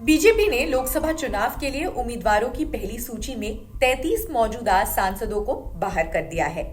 BJP ने लोकसभा चुनाव के लिए उम्मीदवारों की पहली सूची में 33 मौजूदा सांसदों को बाहर कर दिया है।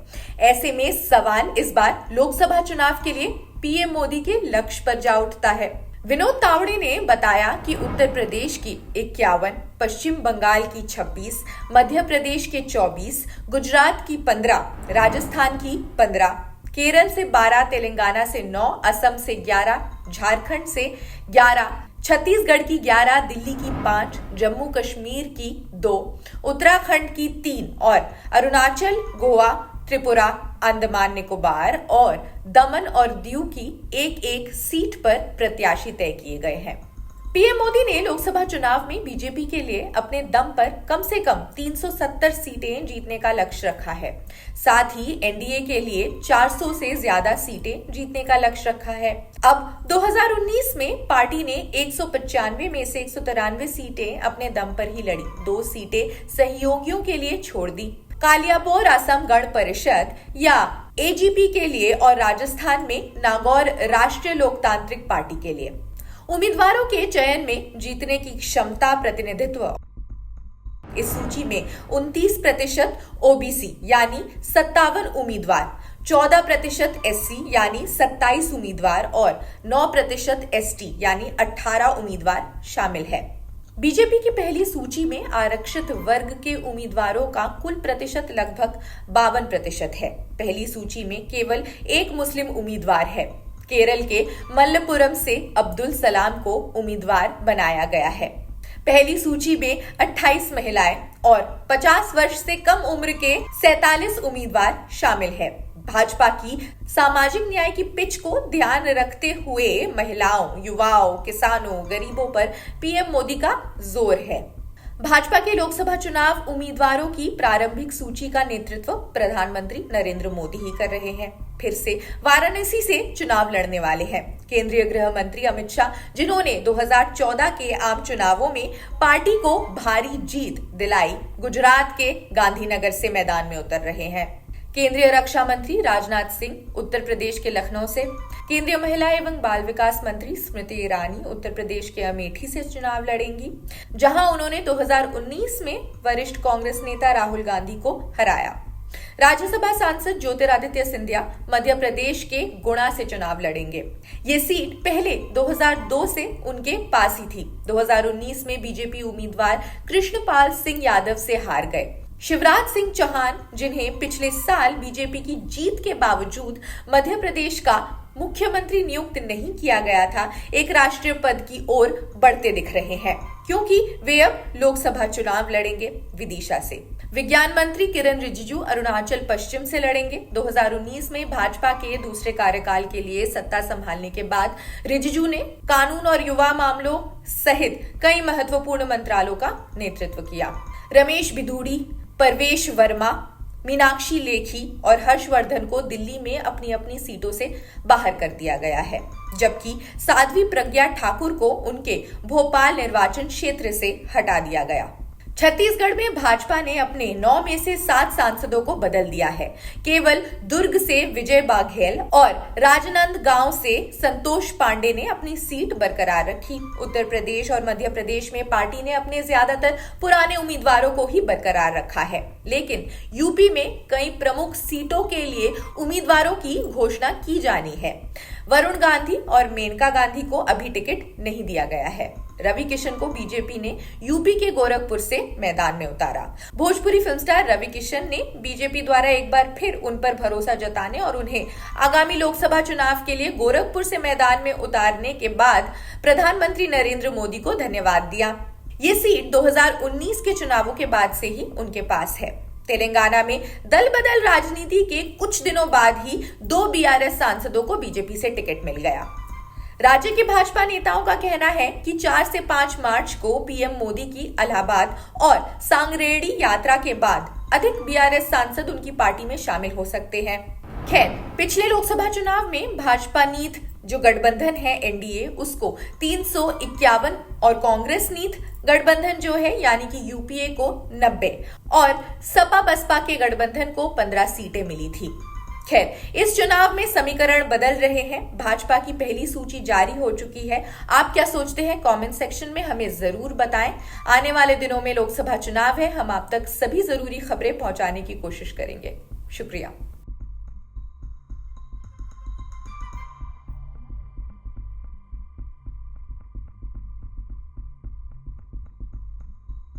ऐसे में सवाल इस बार लोकसभा चुनाव के लिए पीएम मोदी के लक्ष्य पर जा उठता है। विनोद तावड़े ने बताया कि उत्तर प्रदेश की 51, पश्चिम बंगाल की 26, मध्य प्रदेश के 24, गुजरात की 15, राजस्थान की 15, केरल से 12, तेलंगाना से 9, असम से 11, झारखंड से 11, छत्तीसगढ़ की 11, दिल्ली की 5, जम्मू कश्मीर की 2, उत्तराखंड की 3 और अरुणाचल, गोवा, त्रिपुरा, अंडमान निकोबार और दमन और दीव की एक एक सीट पर प्रत्याशी तय किए गए हैं। पीएम मोदी ने लोकसभा चुनाव में बीजेपी के लिए अपने दम पर कम से कम 370 सीटें जीतने का लक्ष्य रखा है। साथ ही एनडीए के लिए 400 से ज्यादा सीटें जीतने का लक्ष्य रखा है। अब 2019 में पार्टी ने 195 में से 193 सीटें अपने दम पर ही लड़ी, 2 सीटें सहयोगियों के लिए छोड़ दी। कालियाबोर असम गण परिषद या एजीपी के लिए और राजस्थान में नागौर राष्ट्रीय लोकतांत्रिक पार्टी के लिए। उम्मीदवारों के चयन में जीतने की क्षमता प्रतिनिधित्व इस सूची में 29% ओबीसी यानी 57 उम्मीदवार, 14% एससी यानी 27 उम्मीदवार और 9% एसटी यानी 18 उम्मीदवार शामिल है। बीजेपी की पहली सूची में आरक्षित वर्ग के उम्मीदवारों का कुल प्रतिशत लगभग 52% है। पहली सूची में केवल एक मुस्लिम उम्मीदवार है। केरल के मल्लपुरम से अब्दुल सलाम को उम्मीदवार बनाया गया है। पहली सूची में 28 महिलाएं और 50 वर्ष से कम उम्र के 47 उम्मीदवार शामिल हैं। भाजपा की सामाजिक न्याय की पिच को ध्यान रखते हुए महिलाओं, युवाओं, किसानों, गरीबों पर पीएम मोदी का जोर है। भाजपा के लोकसभा चुनाव उम्मीदवारों की प्रारंभिक सूची का नेतृत्व प्रधानमंत्री नरेंद्र मोदी ही कर रहे हैं। फिर से वाराणसी से चुनाव लड़ने वाले हैं। केंद्रीय गृह मंत्री अमित शाह, जिन्होंने 2014 के आम चुनावों में पार्टी को भारी जीत दिलाई, गुजरात के गांधीनगर से मैदान में उतर रहे हैं। केंद्रीय रक्षा मंत्री राजनाथ सिंह उत्तर प्रदेश के लखनऊ से, केंद्रीय महिला एवं बाल विकास मंत्री स्मृति ईरानी उत्तर प्रदेश के अमेठी से चुनाव लड़ेंगी, जहां उन्होंने 2019 में वरिष्ठ कांग्रेस नेता राहुल गांधी को हराया। राज्यसभा सांसद ज्योतिरादित्य सिंधिया मध्य प्रदेश के गुणा से चुनाव लड़ेंगे। ये सीट पहले 2002 से उनके पास ही थी। 2019 में बीजेपी उम्मीदवार कृष्णपाल सिंह यादव से हार गए। शिवराज सिंह चौहान, जिन्हें पिछले साल बीजेपी की जीत के बावजूद मध्य प्रदेश का मुख्यमंत्री नियुक्त नहीं किया गया था, एक राष्ट्रीय पद की ओर बढ़ते दिख रहे हैं, क्योंकि वे अब लोकसभा चुनाव लड़ेंगे विदिशा से। विज्ञान मंत्री किरण रिजिजू अरुणाचल पश्चिम से लड़ेंगे। 2019 में भाजपा के दूसरे कार्यकाल के लिए सत्ता संभालने के बाद रिजिजू ने कानून और युवा मामलों सहित कई महत्वपूर्ण मंत्रालयों का नेतृत्व किया। रमेश बिधूड़ी, परवेश वर्मा, मीनाक्षी लेखी और हर्षवर्धन को दिल्ली में अपनी अपनी सीटों से बाहर कर दिया गया है, जबकि साध्वी प्रज्ञा ठाकुर को उनके भोपाल निर्वाचन क्षेत्र से हटा दिया गया। छत्तीसगढ़ में भाजपा ने अपने 9 में से 7 सांसदों को बदल दिया है। केवल दुर्ग से विजय बाघेल और राजनांदगांव से संतोष पांडे ने अपनी सीट बरकरार रखी। उत्तर प्रदेश और मध्य प्रदेश में पार्टी ने अपने ज्यादातर पुराने उम्मीदवारों को ही बरकरार रखा है, लेकिन यूपी में कई प्रमुख सीटों के लिए उम्मीदवारों की घोषणा की जानी है। वरुण गांधी और मेनका गांधी को अभी टिकट नहीं दिया गया है। रवि किशन को बीजेपी ने यूपी के गोरखपुर से मैदान में उतारा। भोजपुरी फिल्म स्टार रवि किशन ने बीजेपी द्वारा एक बार फिर उन पर भरोसा जताने और उन्हें आगामी लोकसभा चुनाव के लिए गोरखपुर से मैदान में उतारने के बाद प्रधानमंत्री नरेंद्र मोदी को धन्यवाद दिया। ये सीट 2019 के चुनावों के बाद से ही उनके पास है। तेलंगाना में दल बदल राजनीति के कुछ दिनों बाद ही 2 बीआरएस सांसदों को बीजेपी से टिकट मिल गया। राज्य के भाजपा नेताओं का कहना है कि 4 से 5 मार्च को पीएम मोदी की इलाहाबाद और सांगरेडी यात्रा के बाद अधिक बीआरएस सांसद उनकी पार्टी में शामिल हो सकते हैं। खैर, पिछले लोकसभा चुनाव में भाजपा नीत जो गठबंधन है एनडीए, उसको 351 और कांग्रेस नीत गठबंधन जो है यानी कि यूपीए को 90 और सपा बसपा के गठबंधन को 15 सीटें मिली थी। खैर, इस चुनाव में समीकरण बदल रहे हैं। भाजपा की पहली सूची जारी हो चुकी है। आप क्या सोचते हैं? कमेंट सेक्शन में हमें जरूर बताएं। आने वाले दिनों में लोकसभा चुनाव है, हम आप तक सभी जरूरी खबरें पहुंचाने की कोशिश करेंगे। शुक्रिया।